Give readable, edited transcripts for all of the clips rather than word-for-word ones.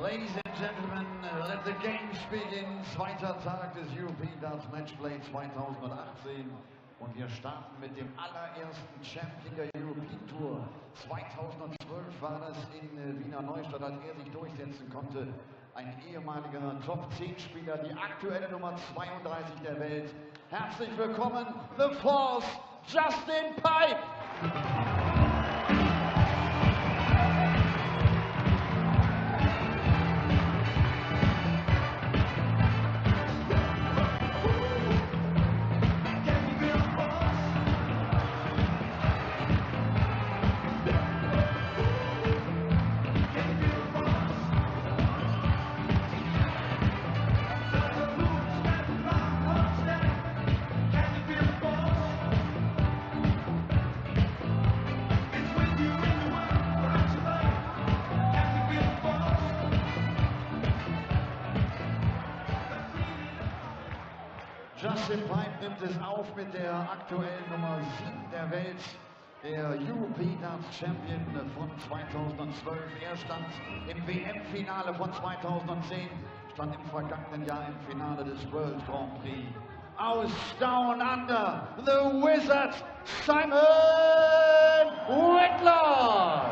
Ladies and gentlemen, let the games begin. Zweiter Tag des European Darts Matchplay 2018. Und wir starten mit dem allerersten Champion der European Tour. 2012 war das in Wiener Neustadt, als er sich durchsetzen konnte. Ein ehemaliger Top-10-Spieler, die aktuelle Nummer 32 der Welt. Herzlich willkommen, The Force, Justin Pipe! Justin Pipe nimmt es auf mit der aktuellen Nummer 7 der Welt, der European Darts Champion von 2012. Er stand im WM-Finale von 2010, stand im vergangenen Jahr im Finale des World Grand Prix. Aus Down Under, the Wizard, Simon Whitlock!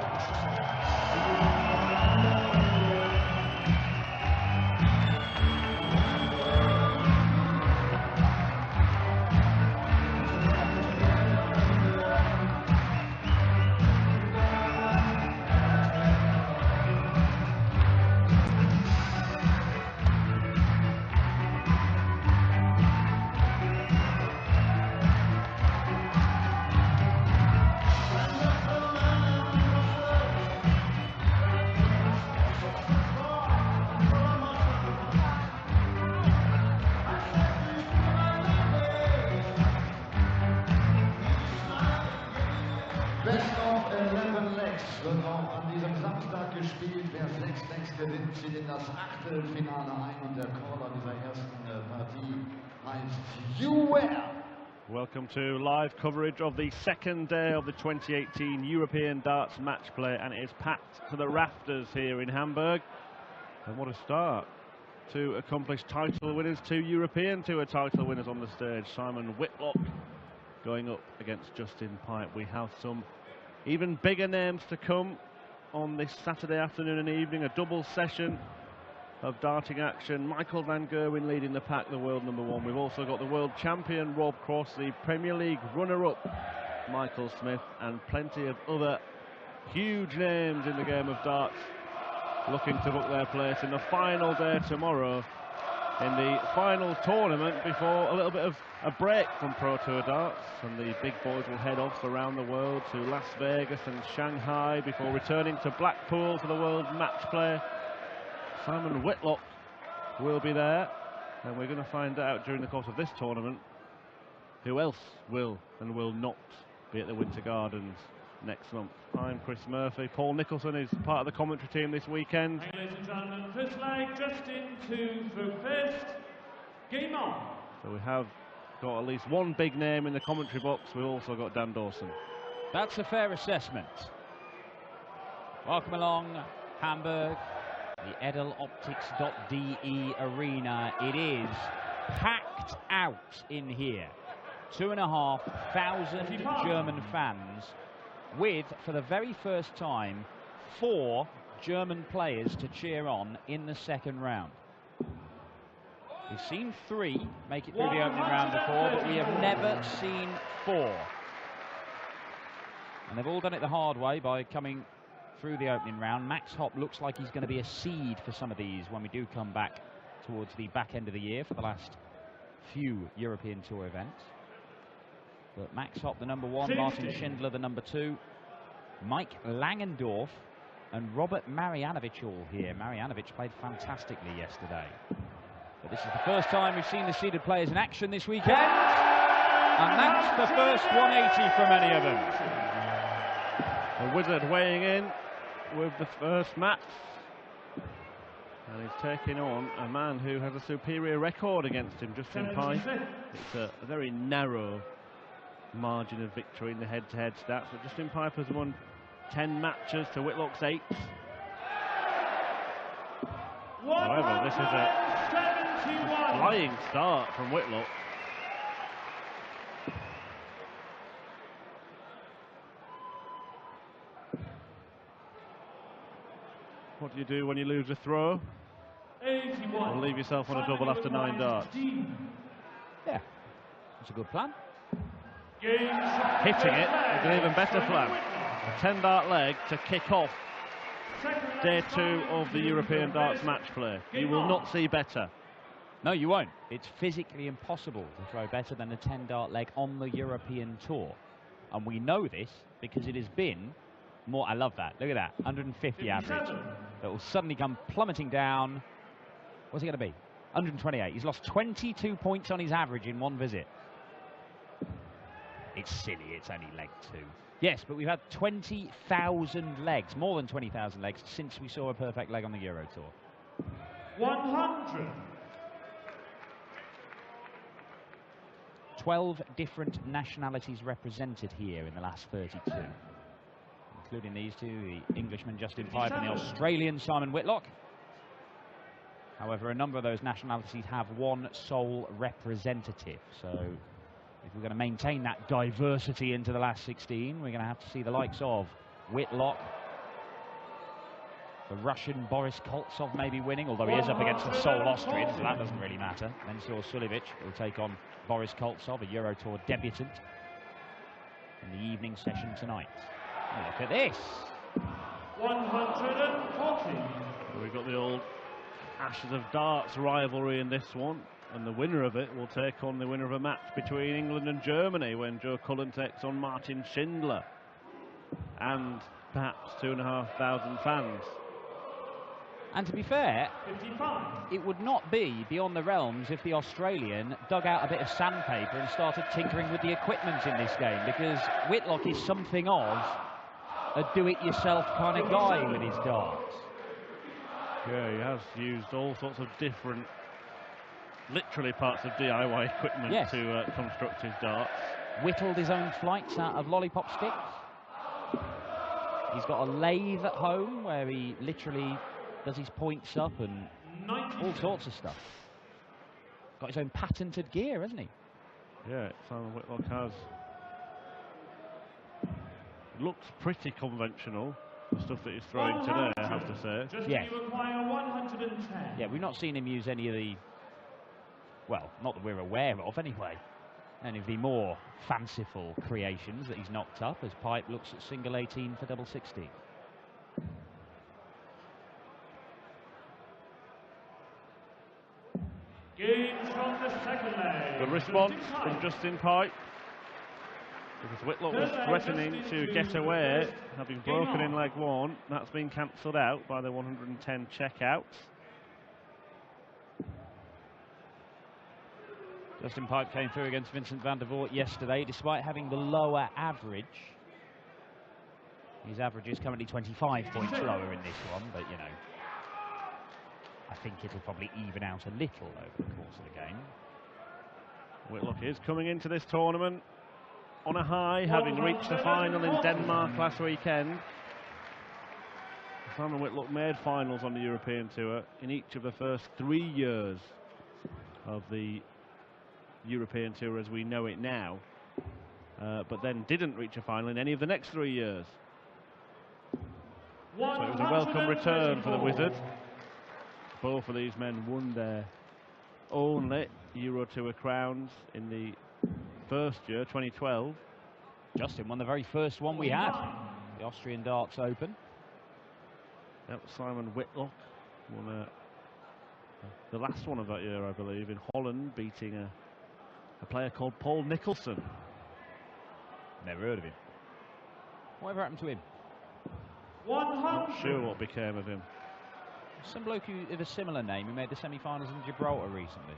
Best of 11 Legs wird auch an diesem Samstag gespielt. Wer 6 Legs gewinnt, zieht in das Achtelfinale ein und der Caller dieser ersten Partie heißt You Wear. Welcome to live coverage of the second day of the 2018 European Darts Matchplay, and it is packed to the rafters here in Hamburg. And what a start. Two accomplished title winners, two European Tour title winners on the stage. Simon Whitlock going up against Justin Pipe. We have some even bigger names to come on this Saturday afternoon and evening. A double session of darting action. Michael van Gerwen leading the pack, the world number 1. We've also got the world champion Rob Cross, the Premier League runner-up Michael Smith, and plenty of other huge names in the game of darts looking to book their place in the final day tomorrow, in the final tournament before a little bit of a break from Pro Tour darts, and the big boys will head off around the world to Las Vegas and Shanghai before returning to Blackpool for the World Matchplay. Simon Whitlock will be there, and we're going to find out during the course of this tournament who else will and will not be at the Winter Gardens next month. I'm Chris Murphy. Paul Nicholson is part of the commentary team this weekend. Ladies and gentlemen, first leg just into the first. Game on. So we have got at least one big name in the commentary box. We've also got Dan Dawson. That's a fair assessment. Welcome along, Hamburg, the edeloptics.de arena. It is packed out in here. 2,500 German fans, with, for the very first time, 4 German players to cheer on in the second round. We've seen 3 make it through the opening round before, but we have never seen 4. And they've all done it the hard way by coming through the opening round. Max Hopp looks like he's going to be a seed for some of these when we do come back towards the back end of the year for the last few European Tour events. But Max Hopp, the number 1, Martin Schindler, the number 2, Mike Langendorf and Robert Marjanovic all here. Marjanovic played fantastically yesterday. But this is the first time we've seen the seeded players in action this weekend. And that's the first 180 from any of them. The Wizard weighing in with the first match. And he's taking on a man who has a superior record against him, Justin Pipe. It's a very narrow margin of victory in the head-to-head stats, but Justin Pipe has won 10 matches to Whitlock's 8. However, this is a 171. flying start from Whitlock. What do you do when you lose a throw? 81. Or leave yourself on a double after 9 darts? Yeah, that's a good plan. Hitting it is an even better plan. A 10-dart leg to kick off day 2 of the European Darts match play. You will not see better. No, you won't. It's physically impossible to throw better than a 10-dart leg on the European Tour. And we know this because it has been more. I love that. Look at that. 150 average. That will suddenly come plummeting down. What's it going to be? 128. He's lost 22 points on his average in one visit. It's silly. It's only leg 2. Yes, but we've had 20,000 legs, more than 20,000 legs, since we saw a perfect leg on the Euro Tour. 100. 12 different nationalities represented here in the last 32. Including these two, the Englishman Justin Pipe and the Australian Simon Whitlock. However, a number of those nationalities have one sole representative. So if we're going to maintain that diversity into the last 16, we're going to have to see the likes of Whitlock, the Russian Boris Koltsov maybe winning, although he is up against the sole Austrian, so that doesn't really matter. Mensur Suljevic will take on Boris Koltsov, a Euro Tour debutant, in the evening session tonight. Look at this. 140. We've got the old Ashes of Darts rivalry in this one, and the winner of it will take on the winner of a match between England and Germany when Joe Cullen takes on Martin Schindler and perhaps 2,500 fans. And to be fair, 55. it would not be beyond the realms if the Australian dug out a bit of sandpaper and started tinkering with the equipment in this game, because Whitlock is something of a do-it-yourself kind of guy with his darts. Yeah, he has used all sorts of different, literally parts of DIY equipment to construct his darts. Whittled his own flights out of lollipop sticks. He's got a lathe at home where he literally does his points up and all sorts of stuff. Got his own patented gear, hasn't he? Yeah, Simon Whitlock has. Looks pretty conventional, the stuff that he's throwing today, I have to say. Just Yes. you require 110. Yeah, we've not seen him use any of the, well, not that we're aware of anyway, any of the more fanciful creations that he's knocked up, as Pipe looks at single 18 for double 16. Gains from the second leg. Good response from Justin Pipe, because Whitlock was threatening to get away, having broken in leg 1. That's been cancelled out by the 110 checkouts. Justin Pipe came through against Vincent van der Voort yesterday, despite having the lower average. His average is currently 25 points lower in this one, but you know, I think it'll probably even out a little over the course of the game. Whitlock is coming into this tournament on a high, having reached the final in Denmark last weekend. Simon Whitlock made finals on the European Tour in each of the first 3 years of the European Tour as we know it now, but then didn't reach a final in any of the next 3 years. So it was a welcome return for the Wizard. Both of these men won their only Euro Tour crowns in the first year, 2012. Justin won the very first one we had, the Austrian Darts Open. That was Simon Whitlock, won the last one of that year, I believe, in Holland, beating a player called Paul Nicholson. Never heard of him. Whatever happened to him? 100. Not sure what became of him. Some bloke who had a similar name who made the semi-finals in Gibraltar recently.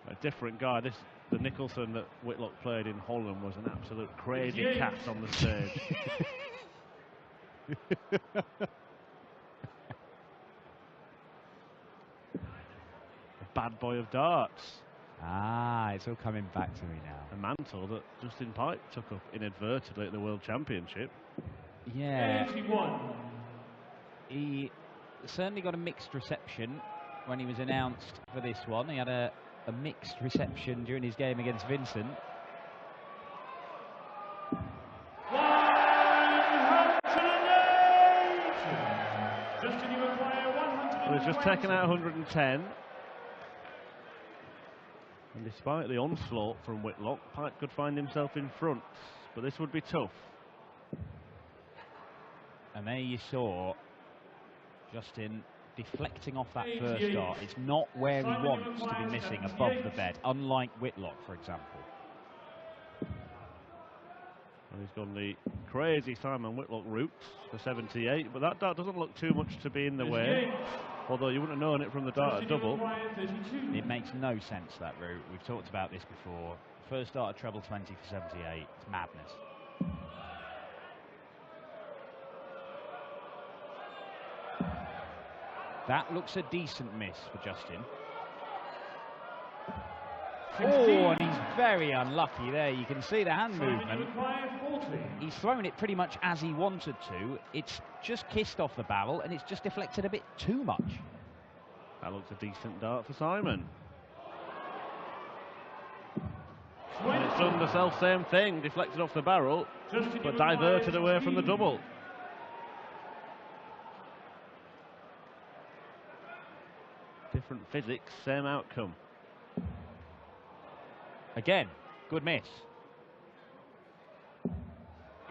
A different guy. The Nicholson that Whitlock played in Holland was an absolute crazy cat on the stage. A bad boy of darts. Ah, it's all coming back to me now. A mantle that Justin Pipe took up inadvertently at the World Championship. Yeah. 81. He certainly got a mixed reception when he was announced for this one. He had a mixed reception during his game against Vincent. Well, he's just taken out 110. And despite the onslaught from Whitlock, Pike could find himself in front, but this would be tough. And there you saw Justin deflecting off that first dart. It's not where he wants to be missing above the bed, unlike Whitlock, for example. And he's gone the crazy Simon Whitlock route for 78, but that dart doesn't look too much to be in the way, although you wouldn't have known it from the dart at double. It makes no sense, that route. We've talked about this before. First dart at treble 20 for 78. It's madness. That looks a decent miss for Justin. Oh, and he's very unlucky there. You can see the hand movement. He's thrown it pretty much as he wanted to. It's just kissed off the barrel, and it's just deflected a bit too much. That looks a decent dart for Simon. And it's done the self-same thing, deflected off the barrel, but diverted away from the double. Different physics, same outcome. Again, good miss.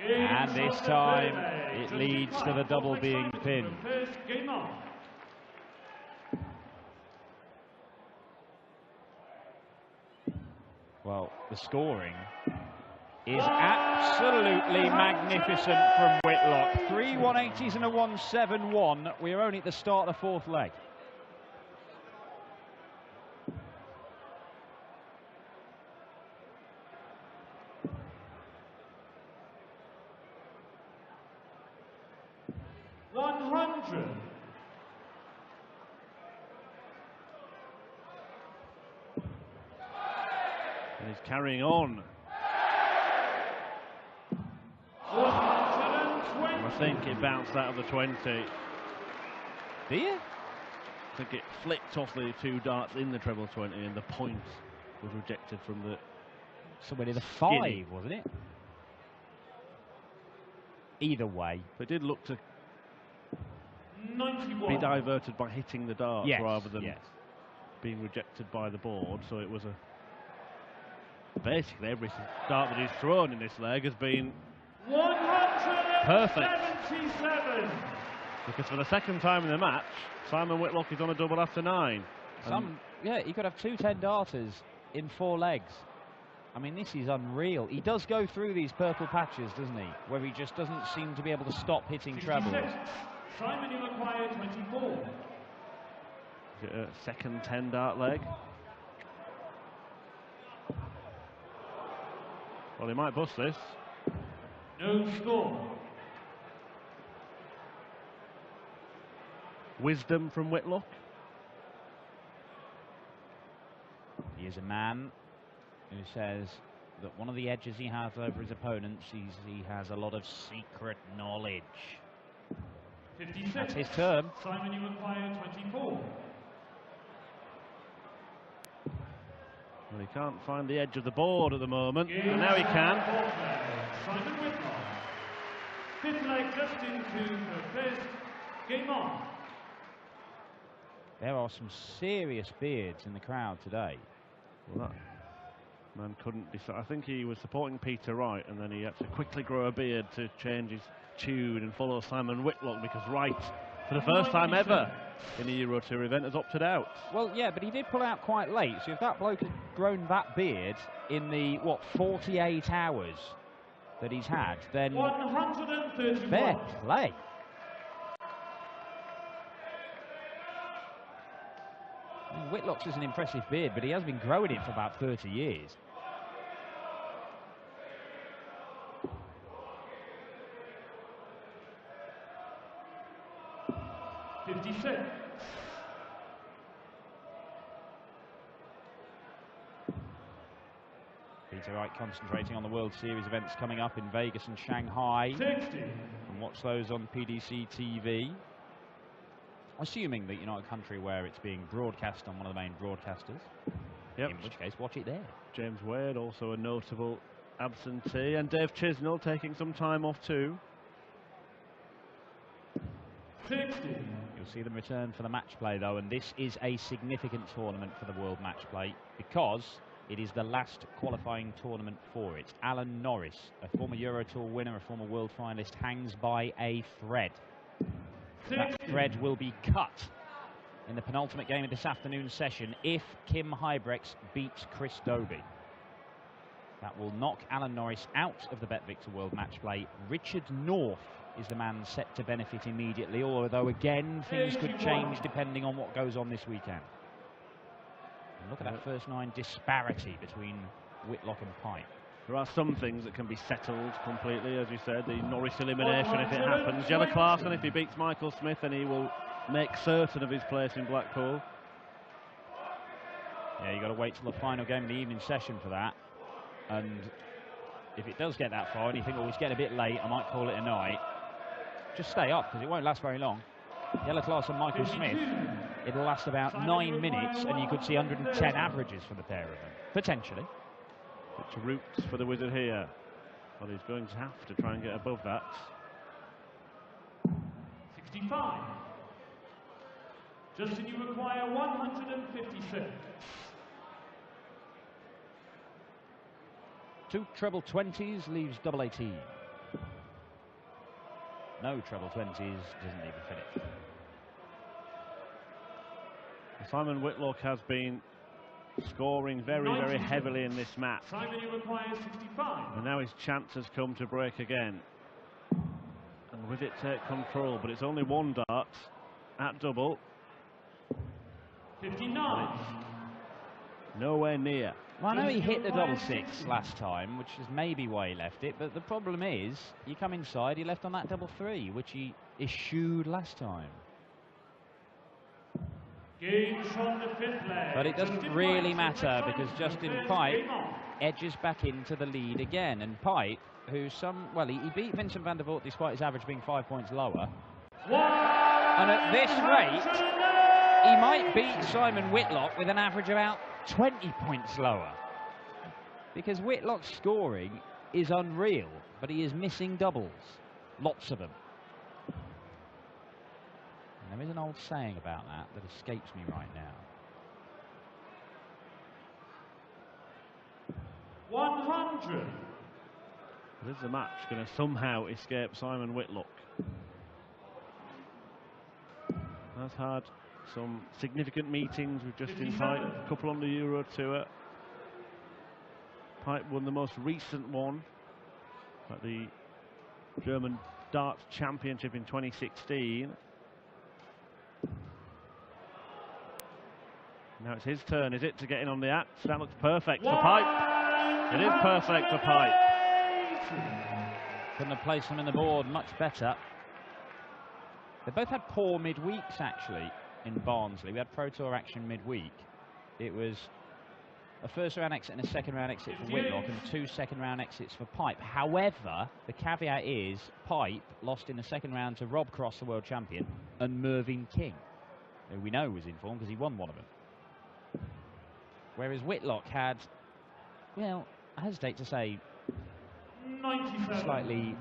And this time it leads to the double being pinned. Well, the scoring is absolutely magnificent from Whitlock. 3 180s and a 171. We are only at the start of the fourth leg. And he's carrying on. And I think it bounced out of the 20. Do you? I think it flicked off the two darts in the treble 20, and the point was rejected from the... Somewhere near the 5, wasn't it? Either way. But it did look to 91. be diverted by hitting the darts rather than yes. being rejected by the board. So it was a... Basically, every dart that he's thrown in this leg has been perfect. Because for the second time in the match, Simon Whitlock is on a double after 9. Yeah, he could have 2 10-darters in 4 legs. I mean, this is unreal. He does go through these purple patches, doesn't he? Where he just doesn't seem to be able to stop hitting trebles. Simon, you acquire 24. Is it a second 10-dart leg? Well, he might bust this. No score. Wisdom from Whitlock. He is a man who says that one of the edges he has over his opponents is he has a lot of secret knowledge. 56. That's his term. Simon, you acquire 24. Well, he can't find the edge of the board at the moment, and now he can. Simon Whitlock. Fifth leg just into the first. Game on. There are some serious beards in the crowd today. Well, that man couldn't decide. I think he was supporting Peter Wright, and then he had to quickly grow a beard to change his tune and follow Simon Whitlock, because Wright, for the first time ever in the Euro Tour event, has opted out. Well, yeah, but he did pull out quite late, so if that bloke had grown that beard in the, 48 hours that he's had, then 131. fair play. I mean, Whitlock's is an impressive beard, but he has been growing it for about 30 years. Peter Wright concentrating on the World Series events coming up in Vegas and Shanghai. 60. And watch those on PDC TV. Assuming that you're not a country where it's being broadcast on one of the main broadcasters. Yep. In which case, watch it there. James Wade, also a notable absentee, and Dave Chisnell taking some time off too. 60. You'll see them return for the match play though, and this is a significant tournament for the World Match Play because it is the last qualifying tournament for it. Alan Norris, a former Euro Tour winner, a former world finalist, hangs by a thread. 60. That thread will be cut in the penultimate game of this afternoon's session if Kim Huybrechts beats Chris Dobey. That will knock Alan Norris out of the Bet Victor World Match Play. Richard North is the man set to benefit immediately, although again things could change depending on what goes on this weekend. And look at that first 9 disparity between Whitlock and Pipe. There are some things that can be settled completely, as you said, the Norris elimination if it happens. Jelle Klaasen, if he beats Michael Smith, then he will make certain of his place in Blackpool. Yeah, you've got to wait till the final game of the evening session for that. And if it does get that far and you think, oh, it's getting a bit late, I might call it a night, just stay up because it won't last very long. Jelle Klaasen, Michael Smith, it'll last about 9 minutes and you could see 110 averages for the pair of them, potentially. Which routes for the Wizard here? Well, he's going to have to try and get above that. 65. Justin, you require 156. 2 treble 20s leaves double 18. No treble 20s doesn't leave a finish. Simon Whitlock has been scoring very heavily in this match. Simon, you require 65. And now his chance has come to break again. And with it take control, but it's only 1 dart at double. 59. Nowhere near. Well, I know he hit the double 6 last time, which is maybe why he left it, but the problem is, you come inside, he left on that double 3, which he eschewed last time. Game from the 5th leg. But it doesn't really matter because Justin Pipe edges back into the lead again, and Pipe, who's he beat Vincent van der Voort despite his average being 5 points lower. And at this rate, he might beat Simon Whitlock with an average about 20 points lower. Because Whitlock's scoring is unreal, but he is missing doubles. Lots of them. And there is an old saying about that escapes me right now. 100. Is the match going to somehow escape Simon Whitlock? Has had some significant meetings with Justin Pipe, a couple on the Euro Tour. Pipe won the most recent one at the German Darts Championship in 2016. Now it's his turn, is it, to get in on the act? That looks perfect for Pipe. It is perfect for Pipe. Couldn't have placed them in the board much better. They both had poor midweeks, actually, in Barnsley. We had Pro Tour action midweek. It was a first round exit and a second round exit for Whitlock and 2 second round exits for Pipe. However, the caveat is Pipe lost in the second round to Rob Cross, the world champion, and Mervyn King, who we know was in form because he won one of them. Whereas Whitlock had, well, I hesitate to say, 97. Slightly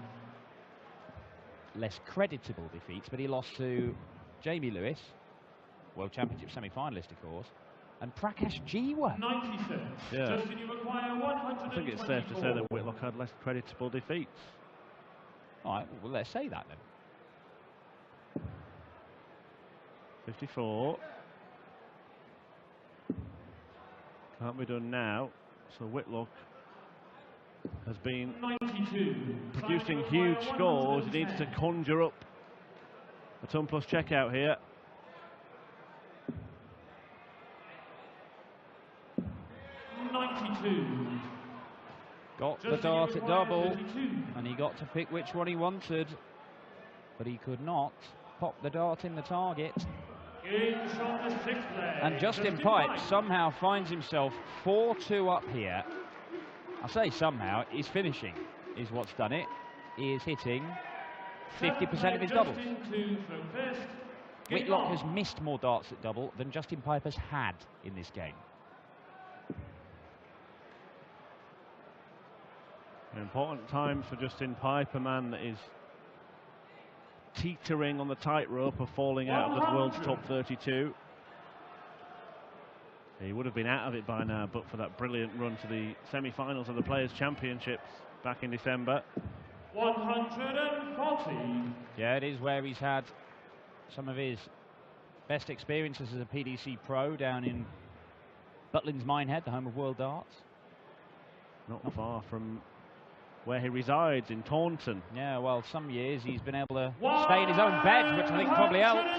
less creditable defeats, but he lost to Jamie Lewis, World Championship semi-finalist, of course, and Prakash Jiwa. 96. Yeah. Justin, you require 124. I think it's safe to say that Whitlock had less creditable defeats. All right, well, let's say that then. 54. Can't be done now. So Whitlock has been 92. producing huge scores. He needs to conjure up a ton plus checkout here. 92. Got the dart at double, and he got to pick which one he wanted, but he could not pop the dart in the target. And Justin Pipe somehow finds himself 4-2 up here. I say somehow, his finishing is what's done it. He is hitting 50% of his doubles. Whitlock has missed more darts at double than Justin Piper's had in this game. An important time for Justin Piper, man that is teetering on the tightrope of falling out of the world's top 32. He would have been out of it by now, but for that brilliant run to the semi-finals of the Players' Championships back in December. 140. Yeah, it is where he's had some of his best experiences as a PDC pro down in Butlins Minehead, the home of World Darts. Not far from where he resides in Taunton. Yeah, well, some years he's been able to stay in his own bed, which I think probably helps.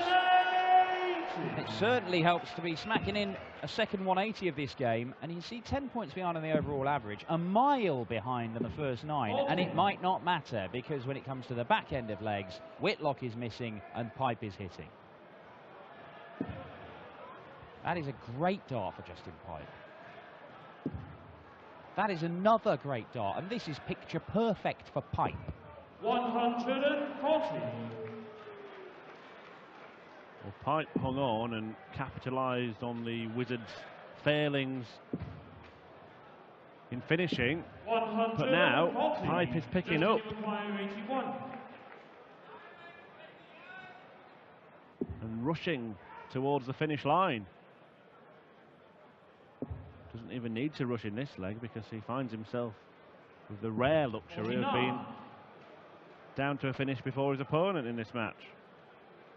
It certainly helps to be smacking in a second 180 of this game, and you see 10 points behind on the overall average, a mile behind on the first 9, and it might not matter, because when it comes to the back end of legs, Whitlock is missing and Pipe is hitting. That is a great dart for Justin Pipe. That is another great dart, and this is picture perfect for Pipe. 140. Well, Pipe hung on and capitalised on the Wizards' failings in finishing, but now Pipe is picking up. And rushing towards the finish line. Doesn't even need to rush in this leg because he finds himself with the rare luxury of being down to a finish before his opponent in this match.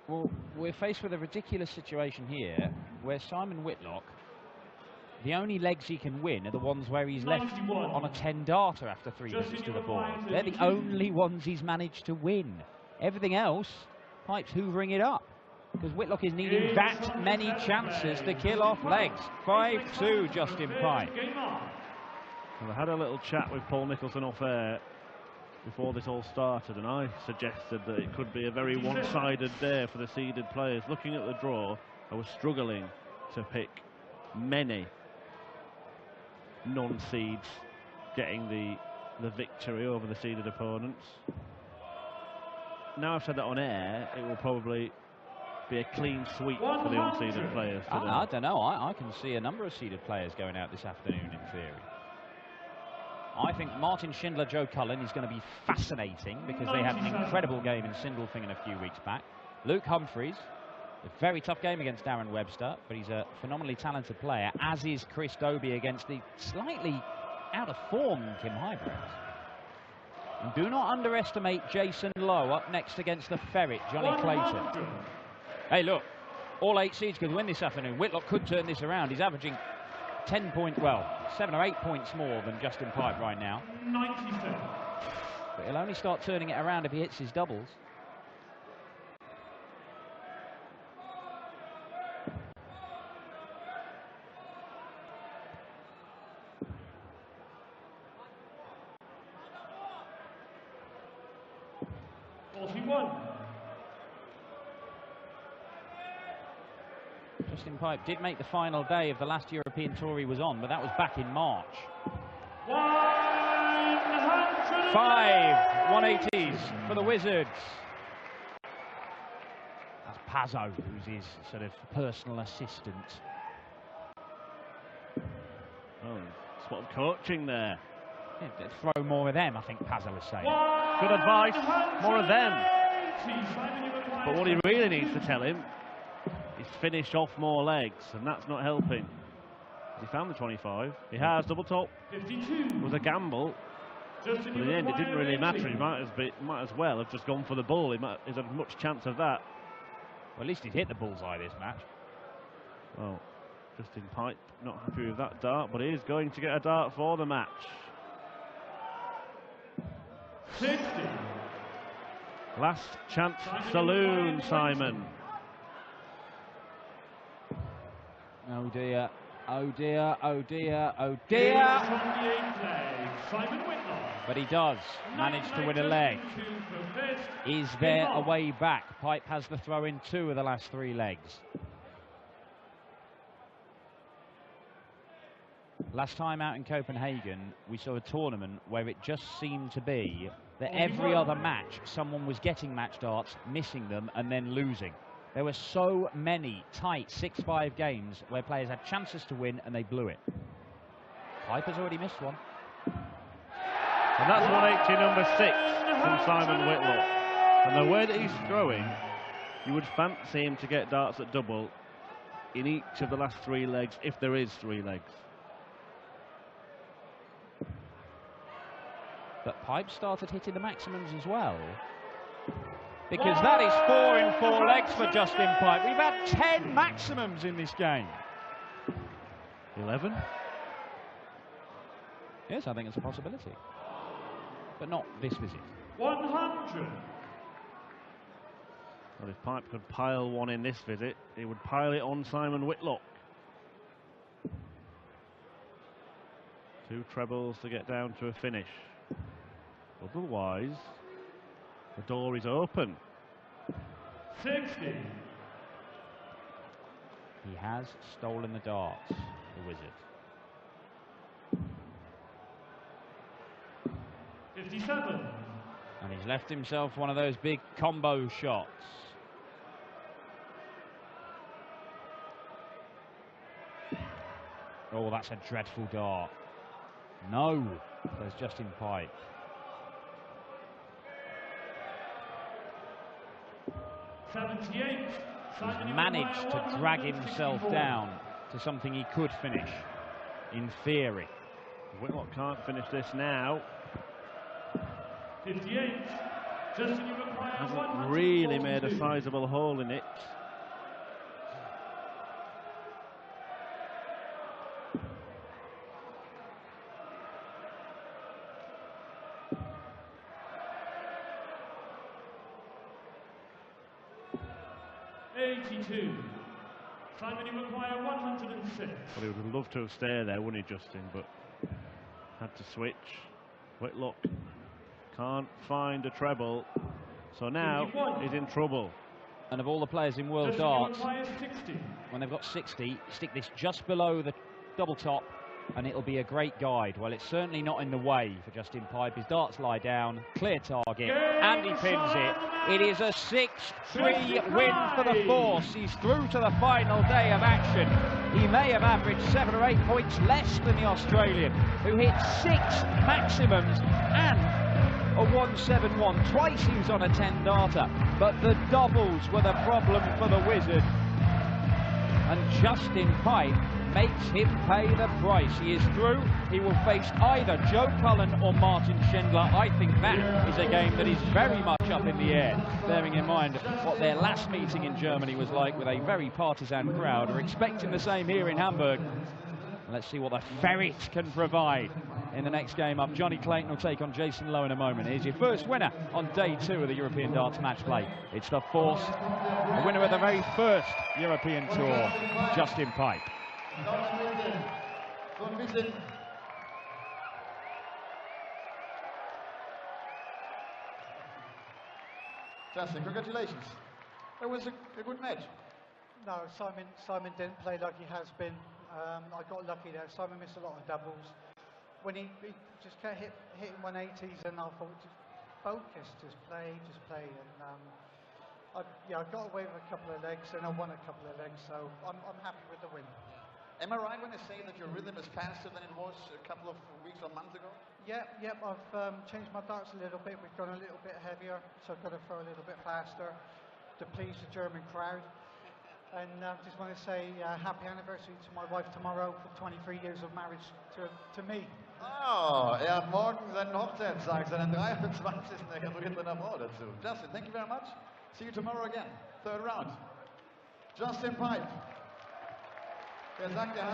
Well, we're faced with a ridiculous situation here where Simon Whitlock, the only legs he can win are the ones where he's left on a 10-darter after 3 visits to the board. They're the only ones he's managed to win. Everything else, Pipe's hoovering it up, because Whitlock is needing that many chances to kill off legs. 5-2, Justin Pipe. Well, I had a little chat with Paul Nicholson off air before this all started, and I suggested that it could be a very one-sided day for the seeded players. Looking at the draw, I was struggling to pick many non-seeds getting the victory over the seeded opponents. Now I've said that on air, it will probably be a clean sweep for the unseeded players today. I don't know. I can see a number of seeded players going out this afternoon in theory. I think Martin Schindler, Joe Cullen is going to be fascinating because they had an incredible game in Sindelfingen a few weeks back. Luke Humphreys, a very tough game against Darren Webster, but he's a phenomenally talented player, as is Chris Dobie against the slightly out of form Kim Hybrids. And do not underestimate Jason Lowe up next against the Ferret, Johnny Clayton. Hey, look, all 8 seeds could win this afternoon. Whitlock could turn this around. He's averaging 7 or 8 points more than Justin Pipe right now. 97. But he'll only start turning it around if he hits his doubles. Justin Pipe did make the final day of the last European tour he was on, but that was back in March. 5 180s for the Wizards. That's Pazzo, who's his sort of personal assistant. Oh, spot of coaching there. Yeah, throw more of them, I think Pazzo was saying. Good advice, more of them. But what he really needs to tell him is finish off more legs, and that's not helping. He found the 25. He has double top. 52. It was a gamble, but in the end it didn't really matter. He might as well have just gone for the bull. He's had much chance of that. Well, at least he's hit the bullseye this match. Well, Justin Pipe not happy with that dart, but he is going to get a dart for the match. 60. Last chance saloon, Simon. Oh dear, oh dear, oh dear, oh dear. Simon Whitlock. But he does manage to win a leg. Is there a way back? Pipe has the throw in 2 of the last 3 legs. Last time out in Copenhagen, we saw a tournament where it just seemed to be that every other match, someone was getting match darts, missing them, and then losing. There were so many tight 6-5 games where players had chances to win and they blew it. Piper's already missed one. And that's 180 number 6 from Simon Whitlock. And the way that he's throwing, you would fancy him to get darts at double in each of the last 3 legs, if there is 3 legs. But Pipe started hitting the maximums as well. Because that is 4 in 4 legs for Justin Pipe. We've had 10 maximums in this game. 11? Yes, I think it's a possibility. But not this visit. 100. Well, if Pipe could pile one in this visit, he would pile it on Simon Whitlock. 2 trebles to get down to a finish. Otherwise, the door is open. 60. He has stolen the darts, the wizard. 57. And he's left himself one of those big combo shots. Oh, that's a dreadful dart. No, there's Justin Pipe. 78. He's managed to drag himself down to something he could finish, in theory. Whitlock can't finish this now. 58. Justin, you require Hasn't really made a sizable hole in it. Simon, you require 106. Well, he would have loved to have stayed there, wouldn't he, Justin? But had to switch. Whitlock can't find a treble, so now he's in trouble. And of all the players in World Darts, when they've got 60, stick this just below the double top and it'll be a great guide. Well, it's certainly not in the way for Justin Pipe. His darts lie down, clear target, and he pins it. It is a 6-3 win for the Force. He's through to the final day of action. He may have averaged 7 or 8 points less than the Australian, who hit 6 maximums and a 171. Twice he was on a 10-darter, but the doubles were the problem for the Wizard. And Justin Pipe makes him pay the price. He is through. He will face either Joe Cullen or Martin Schindler. I think that is a game that is very much up in the air, bearing in mind what their last meeting in Germany was like with a very partisan crowd. We're expecting the same here in Hamburg. Let's see what the Ferret can provide in the next game up. Johnny Clayton will take on Jason Lowe in a moment. Here's your first winner on day 2 of the European Darts Match Play. It's the Force, the winner of the very first European Tour, Justin Pipe. Justin, congratulations. It was a good match. No, Simon didn't play like he has been. I got lucky there. Simon missed a lot of doubles. When he just kept hitting 180s, and I thought, just focus, just play. And I got away with a couple of legs, and I won a couple of legs, so I'm happy with the win. Am I right when I say that your rhythm is faster than it was a couple of weeks or months ago? Yep, I've changed my darts a little bit. We've gone a little bit heavier, so I've got to throw a little bit faster to please the German crowd. And just want to say happy anniversary to my wife tomorrow for 23 years of marriage to me. Oh, hat morgen seinen Hochzeitstag, seinen 23. Er gratuliert seiner Frau dazu. Justin, thank you very much. See you tomorrow again. 3rd round. Justin Pipe. Er sagt, er hat